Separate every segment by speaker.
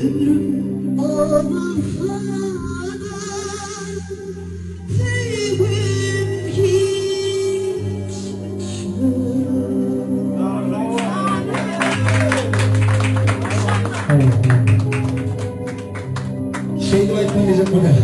Speaker 1: ömrüm olsa da sevgim hiç
Speaker 2: şey dua etmeyecek bu ne?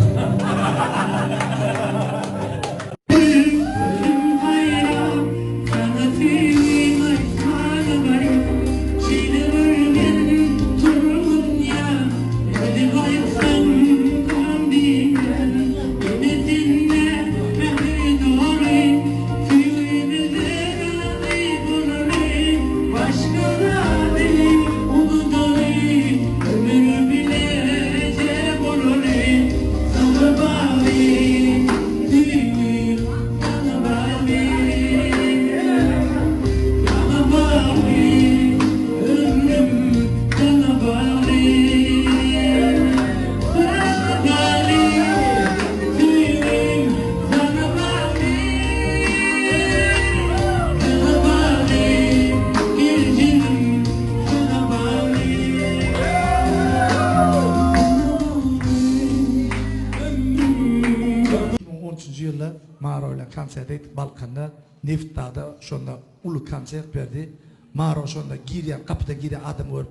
Speaker 2: Yıllar Maro'yla konserde ettik Balkan'da, Nefta'da şonda ulu konser verdi. Maro şonda giriyor, kapıda giriyor adam var.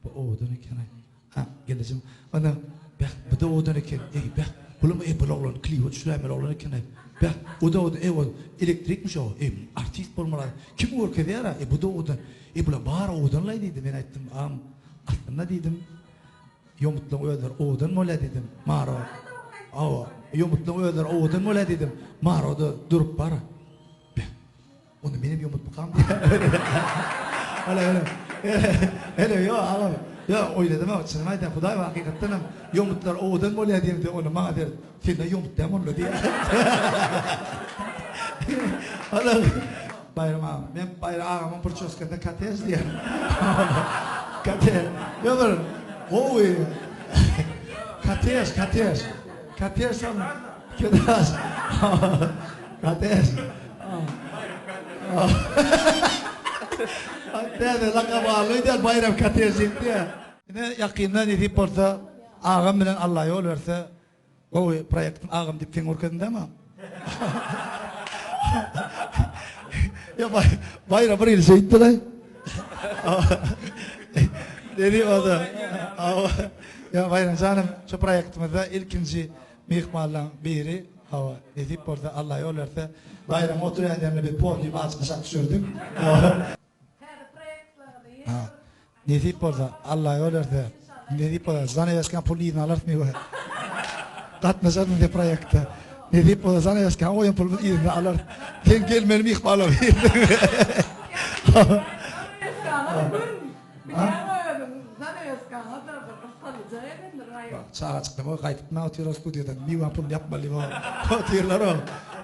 Speaker 2: Bu oğdan eken ay. Ha geleceğim. Ana bu da oğdan eken. Be bulum bloglan kliwo şuraya bloglan eken ay. Be o da elektrikmiş o. Artist bulmalar. Kim work ediyor ya? Bu da oğdan. Bula bar oğdanla dedim ben ettim. Aslında dedim. Yomutlu öder oğdan mı dedim. Maro. Ava, yumurtlu öder oğdan mı dedim. Maro'da durup bara. Onu benim yumurtlu kam diye. Öyle yok ağam. Ya oyladım ama çınmaydı. Huday ve hakikaten yumurtlar oğdan mı dedim de onu bana der. Sen de yumurtlu mu diye. Hala bayram ağam. Ben bayram ağamın pırçoskada katez diye. Katez. Ya var. Oy. Katez. Katez sana. Kedas. Katez. Hatta lakabı alıydı bayram katez etti. Yine yakından edip orada ağam bilen Allah yol verse o proyektin ağam dip fin orkadında mı? Ya bayram bir yıl şeydi lan. Dedi o da. Ya bayram canım şu proyektimizde ilkinci mihmallan biri hava edip orada Allah yol verse bayram oturan yerine bir podyum açmışak sürdük. Ne deyip orada Allah yol verse ne deyip orada zanayaskan pulini alartmıyor. Katmasadın de proyekte. Ne deyip orada zanayaskan oyun pulini alart. Sen gelmeli mihmallan biri. Saat çıktım o kayıt mı atıyor stüdyodan bir vapur yapmalı mı atıyorlar o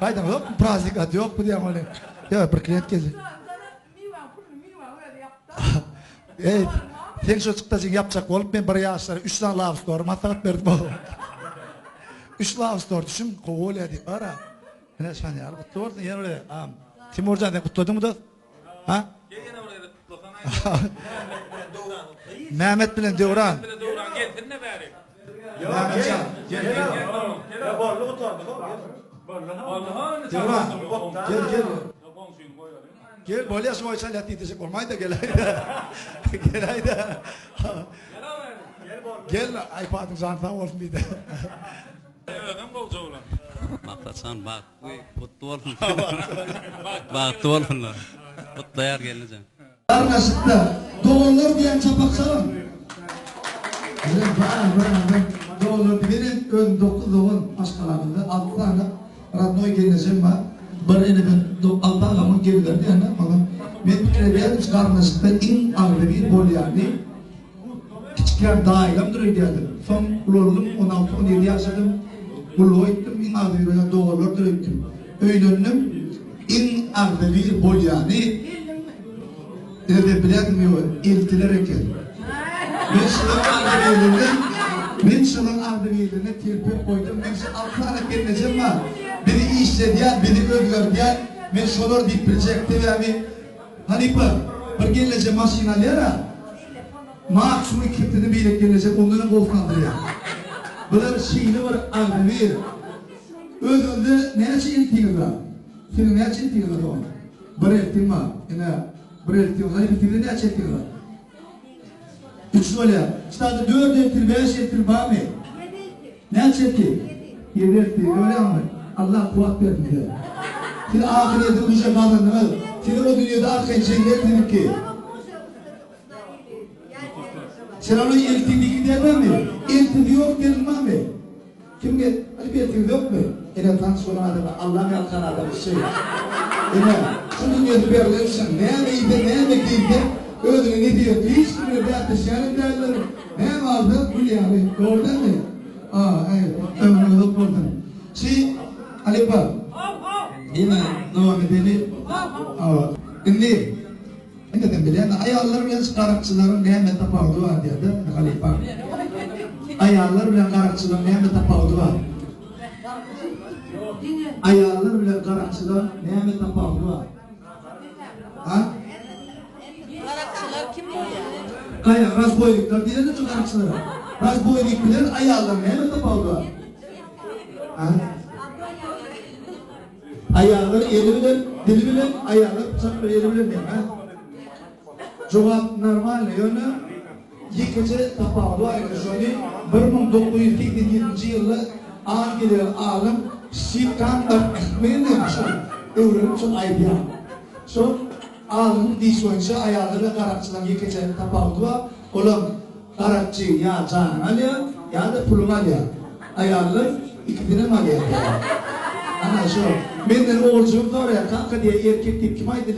Speaker 2: kayıt mı yok prazik at yok bu diye böyle ya bir klient geldi evet sen şu çıktı sen yapacak olup ben buraya aşağı 3 tane love store matat verdim o 3 love store düşün kovul edip ara ne sen ya kutlu olsun ya öyle Timurcan da kutladın mı da ha Mehmet bilen Devran
Speaker 3: gel sen ne bari?
Speaker 2: Ya gel.
Speaker 3: Ya barlı oturdu. Barlı.
Speaker 2: Devran gel. Gel böyle yaşma oysan yatı diyecek olmayı da gel hayda. Gel hayda. Gel iPad'ın zantan olsun bir de.
Speaker 3: Ben bolca ulan.
Speaker 4: Maqsadsan bak, kutlu olsun. Baxtlı olsun. Kutlayar gelince.
Speaker 2: Arnasıkta dolarlar diyen çapak salam. Dolar benim ön 9 doğun maskalarında 6 tane radnoy gelineceğim var. Barayla ben 6 ağamın gelilerdi yani. Ben bir kere beğendim çıkarmasıkta in ağrı bir bol yani. Küçükler dailim duruyordu. Son uloğlum 16-17 yaşadım. Uloğu ettim in ağrı bir dolar duruyordu. Öylönüm in ağrı bir bol yani. Nerede bilemiyor, iltiler eken. Ben şunun ardıyla tirpip koydum. Ben şu 6 tane gelmeyeceğim var. Biri işledi ya, biri öldürdü ya. Ben şunları dikpirecekti ve hani bir geleceğim maşinalara. Maksum ikitini bilek gelecek, onların korkandırıyor. Bunlar şeyini var, ağabey. Özünde neyse iltiğiniz var? Senin neyse iltiğiniz var onu? Bir iltiğin var. Yine bir iltiğin var. Bir neyse iltiğin var? Üç öyle. İşte 4 iltiğin, 5 iltiğin var mı? Neyse iltiğin? 7 iltiğin, öyle mi? Allah kuvvet verdi diyor. Şimdi ahirette kuşa kaldınız. Şimdi o dünyada arkaya cennet ki. Sen onu iltiğini gidemem mi? İltiğini yok denilmem mi? Kim gel? Hadi bir iltiğini yok mu? Yine tansiyonu adamı, Allah'ın yalkan adamı şey. Yine şu dünyada berlersen, neyme iyiydi, neyme giydi, ödülü ne diyor? Hiçbirini bir ateşlerini derlerim. Neyme aldı? Bu yani. Doğrudan mı? Evet. Ömrünü de buradan. Ali bak. Yine devam edelim. Şimdi neden bilen ayarlar bilen karakçıların neyme tapavdu var diyordu Ali bak. Ayarlar bilen karakçıların neyme tapavdu var. Ayarlar bilen karakçılar neyme tapavdu var. Ha?
Speaker 5: Karakçılar kim oluyor?
Speaker 2: Kaya razboylikler diye de karakçılara. Razboylik bilen ayarlar neyme tapavdu var. Ha? Ayarlar eli bilen, dili bilen, ayarlar bıçak bir eli bilen değil ha? Cevap normal yönü yıkıcı tapavdu var. 1987 yılı Anglia alım Sikandar Ahmet'in demiş. Öğrenip çok ayıp ya. So alım dişoyunca ayarları karakçıdan yıkıcı tapavdu var. Oğlum karakçı ya canım alıyor ya da pulum alıyor. Ayarlar ikisine mi alıyor? Ana şu. Benden oğulcuğum var ya kanka diye erkek tip kim aydı?